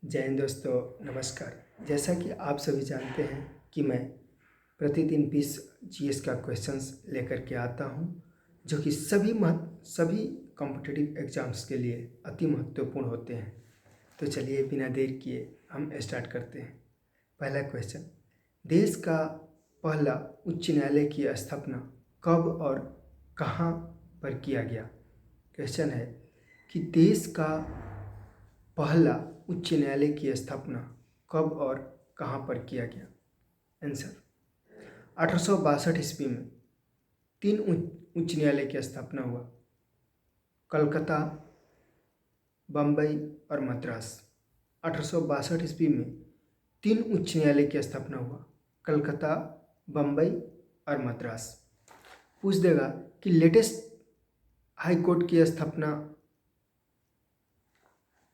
जय हिंद दोस्तों, नमस्कार। जैसा कि आप सभी जानते हैं कि मैं प्रतिदिन 20 जीएस का क्वेश्चंस लेकर के आता हूं, जो कि सभी कॉम्पिटिटिव एग्जाम्स के लिए अति महत्वपूर्ण होते हैं। तो चलिए बिना देर किए हम स्टार्ट करते हैं। पहला क्वेश्चन, देश का पहला उच्च न्यायालय की स्थापना कब और कहां पर किया गया? क्वेश्चन है कि देश का पहला उच्च न्यायालय की स्थापना कब और कहां पर किया गया? आंसर, 1862 ईस्वी में 3 उच्च न्यायालय की स्थापना हुआ। कलकत्ता, बम्बई और मद्रास। 1862 ईस्वी में 3 उच्च न्यायालय की स्थापना हुआ। कलकत्ता, बम्बई और मद्रास। पूछ देगा कि लेटेस्ट हाई कोर्ट की स्थापना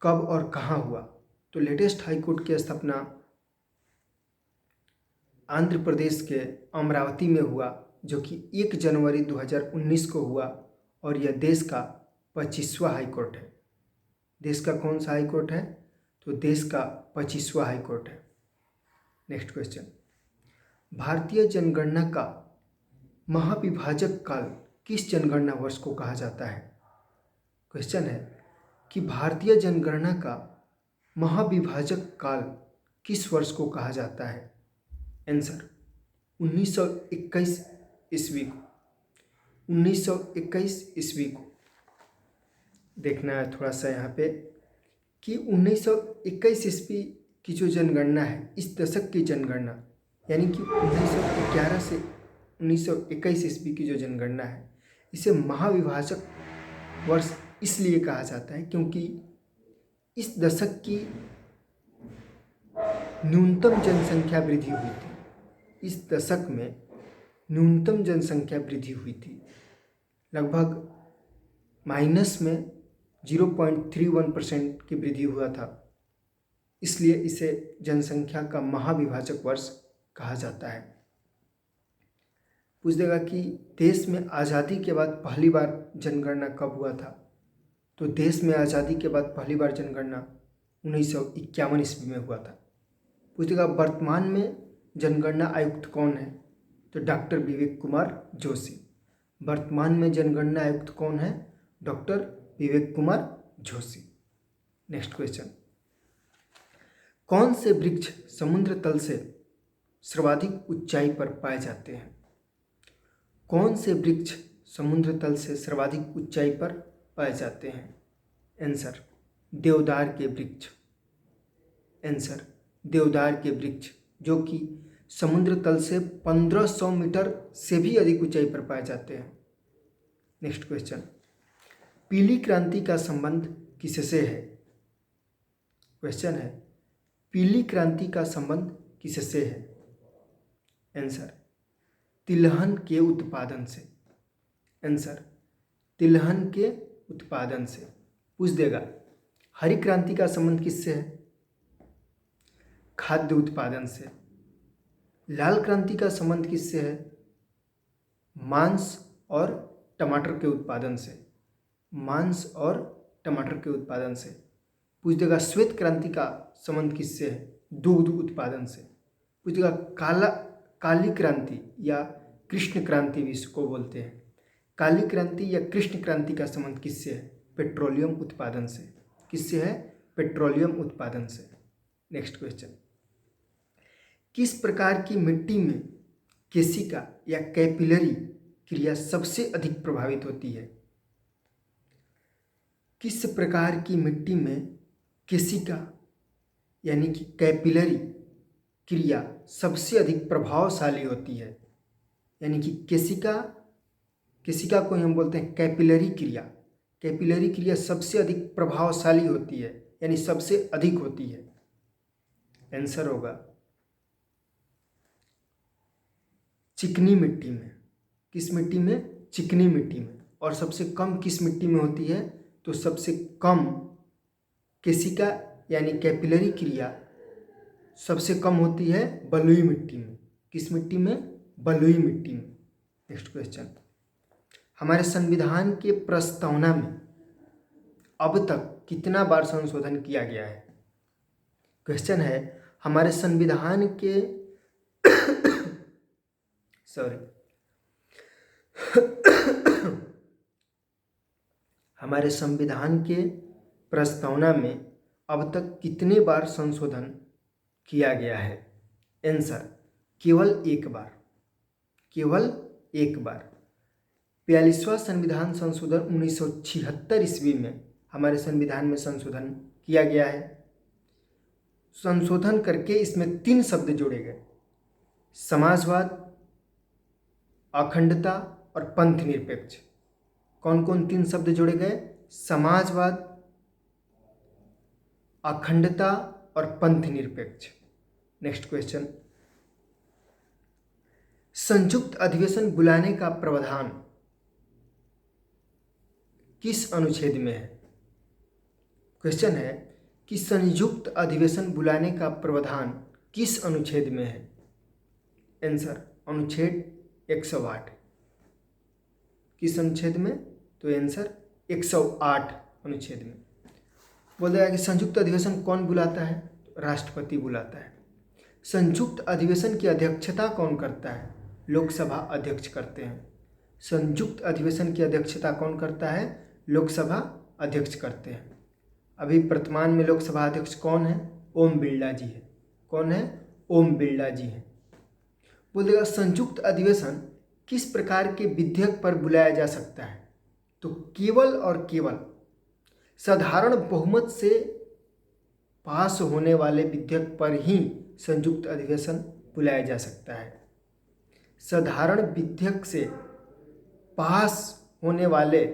कब और कहाँ हुआ? तो लेटेस्ट हाई कोर्ट की स्थापना आंध्र प्रदेश के अमरावती में हुआ, जो कि 1 जनवरी 2019 को हुआ, और यह देश का 25वां हाई कोर्ट है। देश का कौन सा हाई कोर्ट है? तो देश का 25वां हाई कोर्ट है। नेक्स्ट क्वेश्चन, भारतीय जनगणना का महाविभाजक काल किस जनगणना वर्ष को कहा जाता है? क्वेश्चन है कि भारतीय जनगणना का महाविभाजक काल किस वर्ष को कहा जाता है? आंसर, 1921 ईस्वी को। 1921 ईस्वी को देखना है थोड़ा सा यहाँ पे कि 1921 ईस्वी की जो जनगणना है, इस दशक की जनगणना, यानी कि 1911 से 1921 ईस्वी की जो जनगणना है, इसे महाविभाजक वर्ष इसलिए कहा जाता है क्योंकि इस दशक की न्यूनतम जनसंख्या वृद्धि हुई थी। इस दशक में न्यूनतम जनसंख्या वृद्धि हुई थी, लगभग माइनस में 0.31% की वृद्धि हुआ था। इसलिए इसे जनसंख्या का महाविभाजक वर्ष कहा जाता है। पूछ देगा कि देश में आज़ादी के बाद पहली बार जनगणना कब हुआ था? तो देश में आज़ादी के बाद पहली बार जनगणना 1951 ईस्वी में हुआ था। पूछ देगा वर्तमान में जनगणना आयुक्त कौन है? तो डॉक्टर विवेक कुमार जोशी। वर्तमान में जनगणना आयुक्त कौन है? Doctor Vivek Kumar Joshi. Next question, कौन से वृक्ष समुद्र तल से सर्वाधिक ऊंचाई पर पाए जाते हैं? कौन से वृक्ष समुद्र तल से सर्वाधिक ऊंचाई पर पाए जाते हैं? आंसर, देवदार के वृक्ष। आंसर, देवदार के वृक्ष, जो कि समुद्र तल से 1500 मीटर से भी अधिक ऊंचाई पर पाए जाते हैं। नेक्स्ट क्वेश्चन, पीली क्रांति का संबंध किससे है? क्वेश्चन है, पीली क्रांति का संबंध किससे है? आंसर, तिलहन के उत्पादन से। आंसर, तिलहन के उत्पादन से। पूछ देगा हरी क्रांति का संबंध किससे है? खाद्य उत्पादन से। लाल क्रांति का संबंध किससे है? मांस और टमाटर के उत्पादन से। मांस और टमाटर के उत्पादन से। पूछ देगा श्वेत क्रांति का संबंध किससे है? दूध उत्पादन से। पूछ देगा काली क्रांति या कृष्ण क्रांति भी इसको बोलते हैं। काली क्रांति या कृष्ण क्रांति का संबंध किससे है? पेट्रोलियम उत्पादन से। किससे है? पेट्रोलियम उत्पादन से। नेक्स्ट क्वेश्चन, किस प्रकार की मिट्टी में केशिका या कैपिलरी क्रिया सबसे अधिक प्रभावित होती है? किस प्रकार की मिट्टी में केशिका यानी कि कैपिलरी क्रिया सबसे अधिक प्रभावशाली होती है? यानी कि केशिका को हम बोलते हैं कैपिलरी क्रिया। कैपिलरी क्रिया सबसे अधिक प्रभावशाली होती है, यानी सबसे अधिक होती है। आंसर होगा चिकनी मिट्टी में। किस मिट्टी में? चिकनी मिट्टी में। और सबसे कम किस मिट्टी में होती है? तो सबसे कम केशिका यानी कैपिलरी क्रिया सबसे कम होती है बलुई मिट्टी में। किस मिट्टी में? बलुई मिट्टी में। नेक्स्ट क्वेश्चन, हमारे संविधान के प्रस्तावना में अब तक कितना बार संशोधन किया गया है? क्वेश्चन है हमारे संविधान के सॉरी हमारे संविधान के प्रस्तावना में अब तक कितने बार संशोधन किया गया है? आंसर केवल एक बार, केवल एक बार। 42वां संविधान संशोधन 1976 ईस्वी में हमारे संविधान में संशोधन किया गया है। संशोधन करके इसमें 3 शब्द जोड़े गए, समाजवाद, अखंडता और पंथ निरपेक्ष। कौन कौन 3 शब्द जोड़े गए? समाजवाद, अखंडता और पंथ निरपेक्ष। नेक्स्ट क्वेश्चन, संयुक्त अधिवेशन बुलाने का प्रावधान किस अनुच्छेद में है? क्वेश्चन है कि संयुक्त अधिवेशन बुलाने का प्रावधान किस अनुच्छेद में है? आंसर अनुच्छेद 108। किस अनुच्छेद में? तो आंसर 108 अनुच्छेद में। बोलेगा कि संयुक्त अधिवेशन कौन बुलाता है? राष्ट्रपति बुलाता है। संयुक्त अधिवेशन की अध्यक्षता कौन करता है? लोकसभा अध्यक्ष करते हैं। संयुक्त अधिवेशन की अध्यक्षता कौन करता है? लोकसभा अध्यक्ष करते हैं। अभी वर्तमान में लोकसभा अध्यक्ष कौन है? ओम बिरला जी है। कौन है? ओम बिरला जी हैं। बोलेगा संयुक्त अधिवेशन किस प्रकार के विधेयक पर बुलाया जा सकता है? तो केवल और केवल साधारण बहुमत से पास होने वाले विधेयक पर ही संयुक्त अधिवेशन बुलाया जा सकता है। साधारण विधेयक से पास होने वाले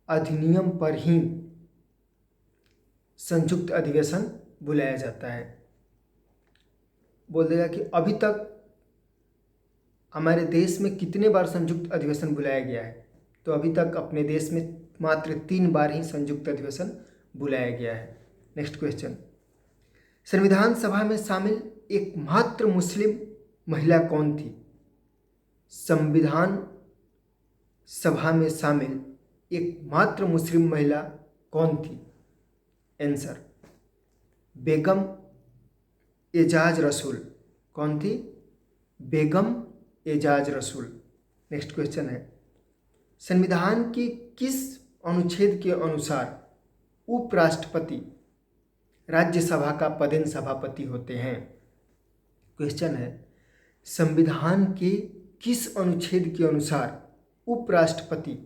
अधिनियम पर ही संयुक्त अधिवेशन बुलाया जाता है। बोल देगा कि अभी तक हमारे देश में कितने बार संयुक्त अधिवेशन बुलाया गया है? तो अभी तक अपने देश में मात्र 3 बार ही संयुक्त अधिवेशन बुलाया गया है। नेक्स्ट क्वेश्चन, संविधान सभा में शामिल एकमात्र मुस्लिम महिला कौन थी? संविधान सभा में शामिल एकमात्र मुस्लिम महिला कौन थी? आंसर बेगम एजाज रसूल। कौन थी? बेगम एजाज रसूल। नेक्स्ट क्वेश्चन है, संविधान के किस अनुच्छेद के अनुसार उपराष्ट्रपति राज्यसभा का पदेन सभापति होते हैं? क्वेश्चन है, संविधान के किस अनुच्छेद के अनुसार उपराष्ट्रपति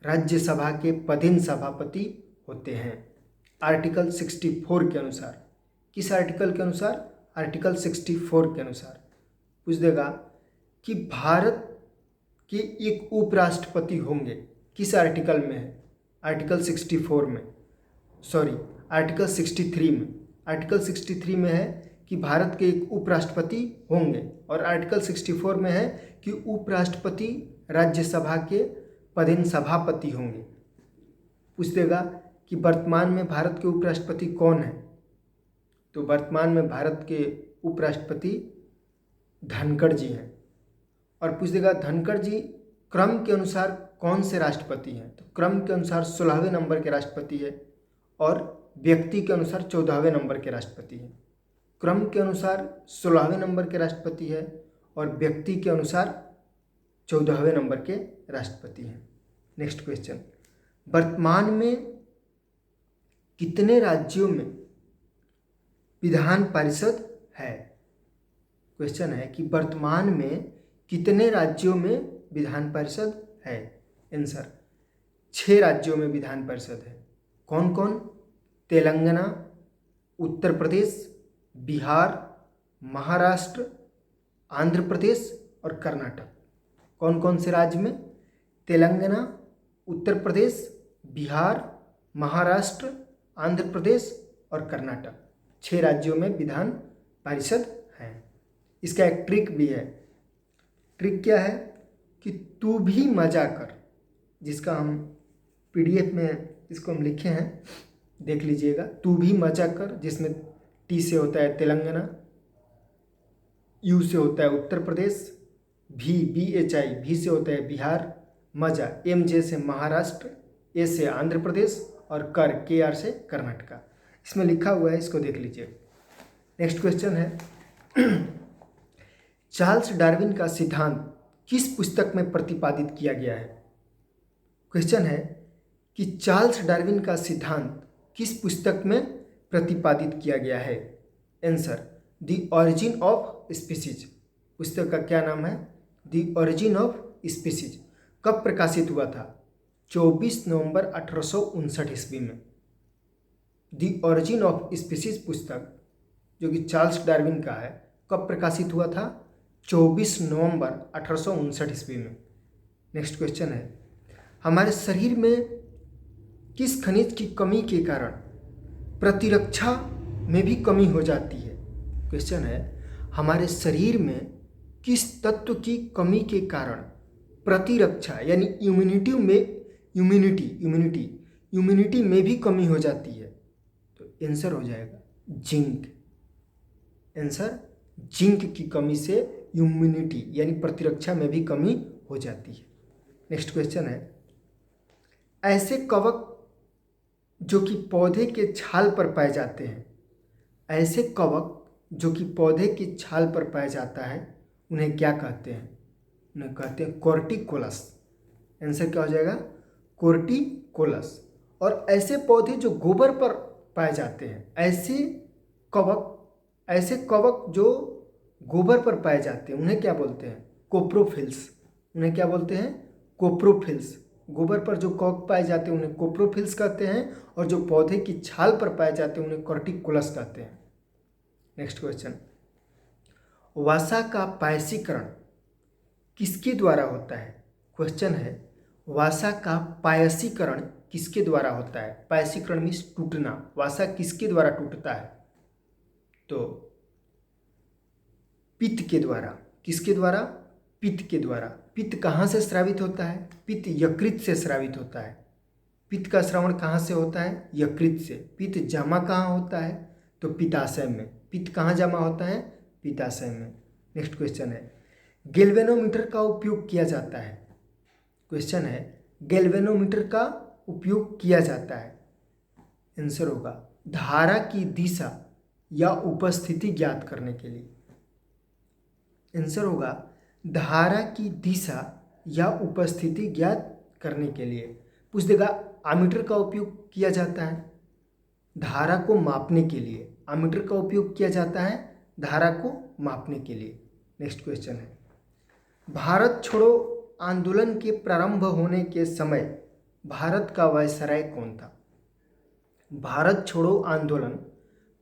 राज्यसभा के पदेन सभापति होते हैं? आर्टिकल 64 के अनुसार। किस आर्टिकल के अनुसार? आर्टिकल 64 के अनुसार। पूछ देगा कि भारत के एक उपराष्ट्रपति होंगे, किस आर्टिकल में है? आर्टिकल 64 में, सॉरी आर्टिकल 63 में। आर्टिकल 63 में है कि भारत के एक उपराष्ट्रपति होंगे और आर्टिकल 64 में है कि उपराष्ट्रपति राज्यसभा के पदेन सभापति होंगे। पूछ देगा कि वर्तमान में भारत के उपराष्ट्रपति कौन है? तो वर्तमान में भारत के उपराष्ट्रपति धनखड़ जी हैं। और पूछ देगा धनखड़ जी क्रम के अनुसार कौन से राष्ट्रपति हैं? तो क्रम के अनुसार 16वें नंबर के राष्ट्रपति है और व्यक्ति के अनुसार 14वें नंबर के राष्ट्रपति हैं। क्रम के अनुसार 16वें नंबर के राष्ट्रपति है और व्यक्ति के अनुसार 14वें नंबर के राष्ट्रपति हैं। नेक्स्ट क्वेश्चन, वर्तमान में कितने राज्यों में विधान परिषद है? क्वेश्चन है कि वर्तमान में कितने राज्यों में विधान परिषद है? आंसर 6 राज्यों में विधान परिषद है। कौन कौन? तेलंगाना, उत्तर प्रदेश, बिहार, महाराष्ट्र, आंध्र प्रदेश और कर्नाटक। कौन कौन से राज्य में? तेलंगाना, उत्तर प्रदेश, बिहार, महाराष्ट्र, आंध्र प्रदेश और कर्नाटक। 6 राज्यों में विधान परिषद है। इसका एक ट्रिक भी है। ट्रिक क्या है कि तू भी मजा कर, जिसका हम PDF में इसको हम लिखे हैं, देख लीजिएगा। तू भी मजा कर, जिसमें T से होता है तेलंगाना, U से होता है उत्तर प्रदेश, BHI भी से होता है बिहार, मजा MJ से महाराष्ट्र, A से आंध्र प्रदेश और KR से कर्नाटका। इसमें लिखा हुआ है, इसको देख लीजिए। नेक्स्ट क्वेश्चन है, चार्ल्स डार्विन का सिद्धांत किस पुस्तक में प्रतिपादित किया गया है? क्वेश्चन है कि चार्ल्स डार्विन का सिद्धांत किस पुस्तक में प्रतिपादित किया गया है? Answer, the origin of species. पुस्तक का क्या नाम है? The origin of species. कब प्रकाशित हुआ था? 24 नवंबर 1859 ईस्वी में। द ऑरिजिन ऑफ स्पीसीज पुस्तक जो कि चार्ल्स डार्विन का है, कब प्रकाशित हुआ था? 24 नवंबर 1859 ईस्वी में। नेक्स्ट क्वेश्चन है, हमारे शरीर में किस खनिज की कमी के कारण प्रतिरक्षा में भी कमी हो जाती है? क्वेश्चन है, हमारे शरीर में किस तत्व की कमी के कारण प्रतिरक्षा यानी इम्यूनिटी में भी कमी हो जाती है? तो आंसर हो जाएगा जिंक। आंसर, जिंक की कमी से इम्यूनिटी यानी प्रतिरक्षा में भी कमी हो जाती है। नेक्स्ट क्वेश्चन है, ऐसे कवक जो कि पौधे के छाल पर पाए जाते हैं, ऐसे कवक जो कि पौधे की छाल पर पाया जाता है, उन्हें क्या कहते हैं? उन्हें कहते हैं कॉर्टिकोलस। आंसर क्या हो जाएगा? कॉर्टिकोलस। और ऐसे पौधे जो गोबर पर पाए जाते हैं, ऐसे कवक जो गोबर पर पाए जाते हैं, उन्हें क्या बोलते हैं? कोप्रोफिल्स। उन्हें क्या बोलते हैं? कोप्रोफिल्स। गोबर पर जो कवक पाए जाते हैं उन्हें कोप्रोफिल्स कहते हैं, और जो पौधे की छाल पर पाए जाते हैं उन्हें कॉर्टिकोलस कहते हैं। नेक्स्ट क्वेश्चन, वसा का पायसीकरण किसके द्वारा होता है? क्वेश्चन है, वसा का पायसीकरण किसके द्वारा होता है? पायसीकरण मीन्स टूटना। वसा किसके द्वारा टूटता है? तो पित्त के द्वारा। किसके द्वारा? पित्त के द्वारा। पित्त कहाँ से स्रावित होता है? पित्त यकृत से स्रावित होता है। पित्त का श्रवण कहाँ से होता है? यकृत से। पित्त जमा कहाँ होता है? तो पित्ताशय में। पित्त कहाँ जमा होता है? पित्ताशय में। नेक्स्ट क्वेश्चन है, गैल्वेनोमीटर का उपयोग किया जाता है। क्वेश्चन है, गैल्वेनोमीटर का उपयोग किया जाता है। आंसर होगा धारा की दिशा या उपस्थिति ज्ञात करने के लिए। आंसर होगा धारा की दिशा या उपस्थिति ज्ञात करने के लिए। पूछ देगा आमीटर का उपयोग किया जाता है धारा को मापने के लिए। आमीटर का उपयोग किया जाता है धारा को मापने के लिए। नेक्स्ट क्वेश्चन है, भारत छोड़ो आंदोलन के प्रारंभ होने के समय भारत का वायसराय कौन था? भारत छोड़ो आंदोलन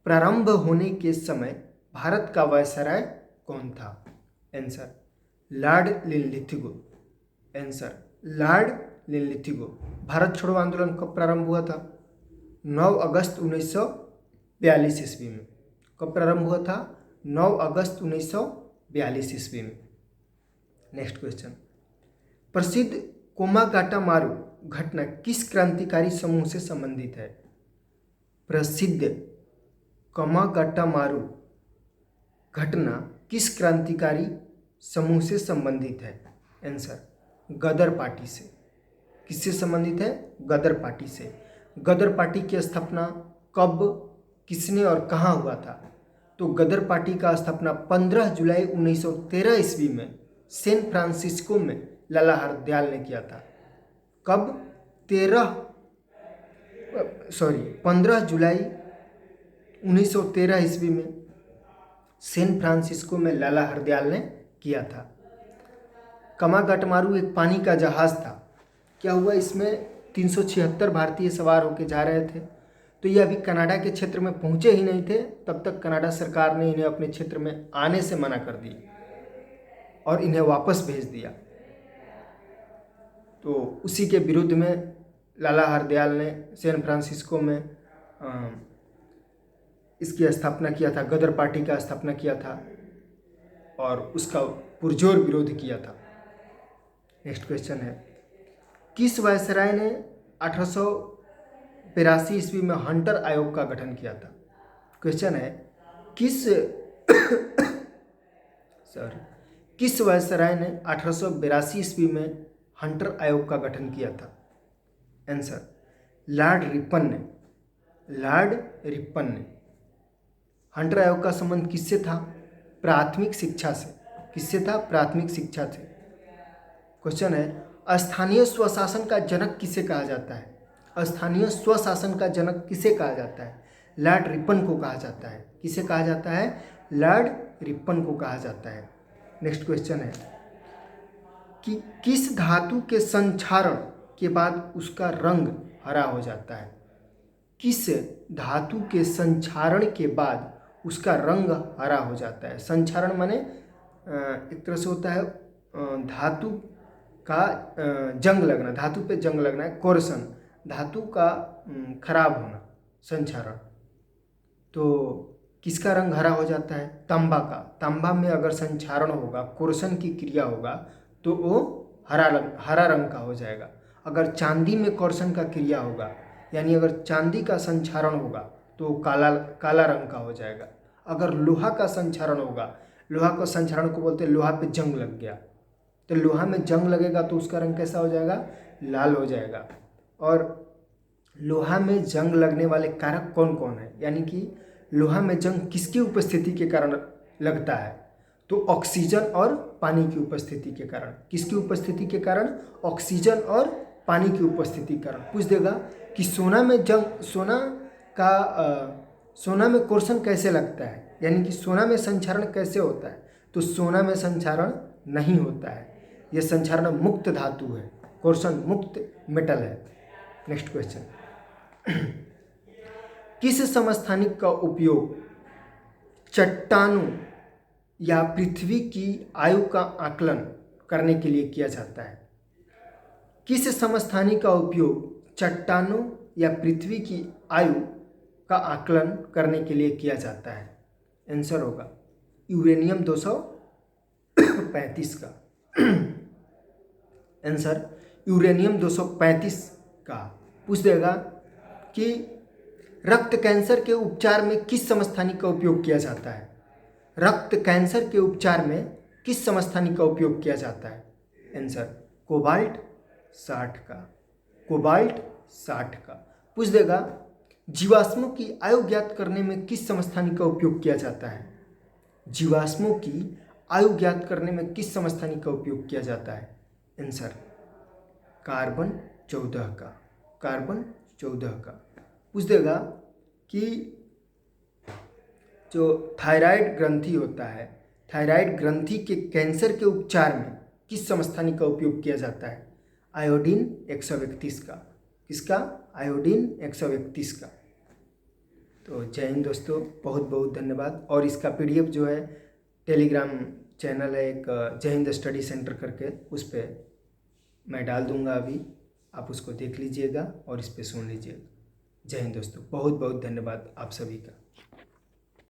प्रारंभ होने के समय भारत का वायसराय कौन था? Answer, Lord Linlithgow. Answer, Lord Linlithgow. Bharat छोड़ो आंदोलन कब प्रारंभ हुआ था? 9 अगस्त 1942 ईस्वी में। कब प्रारंभ हुआ था? 9 अगस्त 1942 ईस्वी में। नेक्स्ट क्वेश्चन, प्रसिद्ध कोमागाटा मारू घटना किस क्रांतिकारी समूह से संबंधित है? प्रसिद्ध कोमागाटा मारू घटना किस क्रांतिकारी समूह से संबंधित है? आंसर, गदर पार्टी से। किससे संबंधित है? गदर पार्टी से। गदर पार्टी की स्थापना कब, किसने और कहाँ हुआ था? तो गदर पार्टी का स्थापना 15 जुलाई 1913 ईस्वी में सैन फ्रांसिस्को में लाला हरदयाल ने किया था। कब? 15 जुलाई 1913 ईस्वी में सैन फ्रांसिस्को में लाला हरदयाल ने किया था। कोमागाटामारू एक पानी का जहाज था। क्या हुआ इसमें? 376 भारतीय सवार होकर जा रहे थे। तो ये अभी कनाडा के क्षेत्र में पहुंचे ही नहीं थे, तब तक कनाडा सरकार ने इन्हें अपने क्षेत्र में आने से मना कर दी और इन्हें वापस भेज दिया। तो उसी के विरुद्ध में लाला हरदयाल ने सैन फ्रांसिस्को में इसकी स्थापना किया था, गदर पार्टी का स्थापना किया था और उसका पुरजोर विरोध किया था। नेक्स्ट क्वेश्चन है, किस वायसराय ने 1882 ईस्वी में हंटर आयोग का गठन किया था? क्वेश्चन है, किस वायसराय ने 1882 ईस्वी में हंटर आयोग का गठन किया था? आंसर, लॉर्ड रिपन ने। लॉर्ड रिपन ने। हंटर आयोग का संबंध किससे था? प्राथमिक शिक्षा से। किससे था? प्राथमिक शिक्षा से। क्वेश्चन है, स्थानीय स्वशासन का जनक किसे कहा जाता है? स्थानीय स्वशासन का जनक किसे कहा जाता है? लॉर्ड रिपन को कहा जाता है। किसे कहा जाता है? लॉर्ड रिपन को कहा जाता है। नेक्स्ट क्वेश्चन है कि किस धातु के संक्षारण के बाद उसका रंग हरा हो जाता है? किस धातु के संक्षारण के बाद उसका रंग हरा हो जाता है? संक्षारण माने एक तरह से होता है धातु का जंग लगना, धातु पे जंग लगना है, कोरसन, धातु का खराब होना, संक्षारण। तो किसका रंग हरा हो जाता है? तांबा का। तांबा में अगर संक्षारण होगा, कोरसन की क्रिया होगा तो वो हरा रंग का हो जाएगा। अगर चांदी में कोरसन का क्रिया होगा, यानी अगर चांदी का संक्षारण होगा तो काला रंग का हो जाएगा। अगर लोहा का संक्षारण होगा, लोहा का संक्षारण को बोलते हैं लोहा पे जंग लग गया, तो लोहा में जंग लगेगा तो उसका रंग कैसा हो जाएगा? लाल हो जाएगा। और लोहा में जंग लगने वाले कारक कौन कौन है? यानी कि लोहा में जंग किसकी उपस्थिति के कारण लगता है? तो ऑक्सीजन और पानी की उपस्थिति के कारण। किसकी उपस्थिति के कारण? ऑक्सीजन और पानी की उपस्थिति के कारण। पूछ देगा कि सोना में कोर्सन कैसे लगता है, यानी कि सोना में संक्षारण कैसे होता है? तो सोना में संक्षारण नहीं होता है, यह संक्षारण मुक्त धातु है, कोर्सन मुक्त मेटल है। नेक्स्ट क्वेश्चन, किस समस्थानिक का उपयोग चट्टानों या पृथ्वी की आयु का आकलन करने के लिए किया जाता है? किस समस्थानिक का उपयोग चट्टानों या पृथ्वी की आयु का आकलन करने के लिए किया जाता है? आंसर होगा यूरेनियम 235 का। आंसर यूरेनियम 235 का। पूछ देगा कि रक्त कैंसर के उपचार में किस समस्थानिक का उपयोग किया जाता है? रक्त कैंसर के उपचार में किस समस्थानिक का उपयोग किया जाता है? आंसर कोबाल्ट 60 का। कोबाल्ट 60 का। पूछ देगा जीवाश्मों की आयु ज्ञात करने में किस समस्थानिक का उपयोग किया जाता है? जीवाश्मों की आयु ज्ञात करने में किस समस्थानिक का उपयोग किया जाता है? आंसर कार्बन 14 का। कार्बन 14 का। पूछ देगा कि जो थायराइड ग्रंथि होता है, थायराइड ग्रंथि के कैंसर के उपचार में किस समस्थानिक का उपयोग किया जाता है? आयोडीन 131 का। किसका? आयोडीन 131 का। तो जय हिंद दोस्तों, बहुत बहुत धन्यवाद। और इसका PDF जो है टेलीग्राम चैनल है एक, जय हिंद स्टडी सेंटर करके, उस पर मैं डाल दूंगा अभी, आप उसको देख लीजिएगा और इस पर सुन लीजिएगा। जय हिंद दोस्तों, बहुत बहुत धन्यवाद आप सभी का।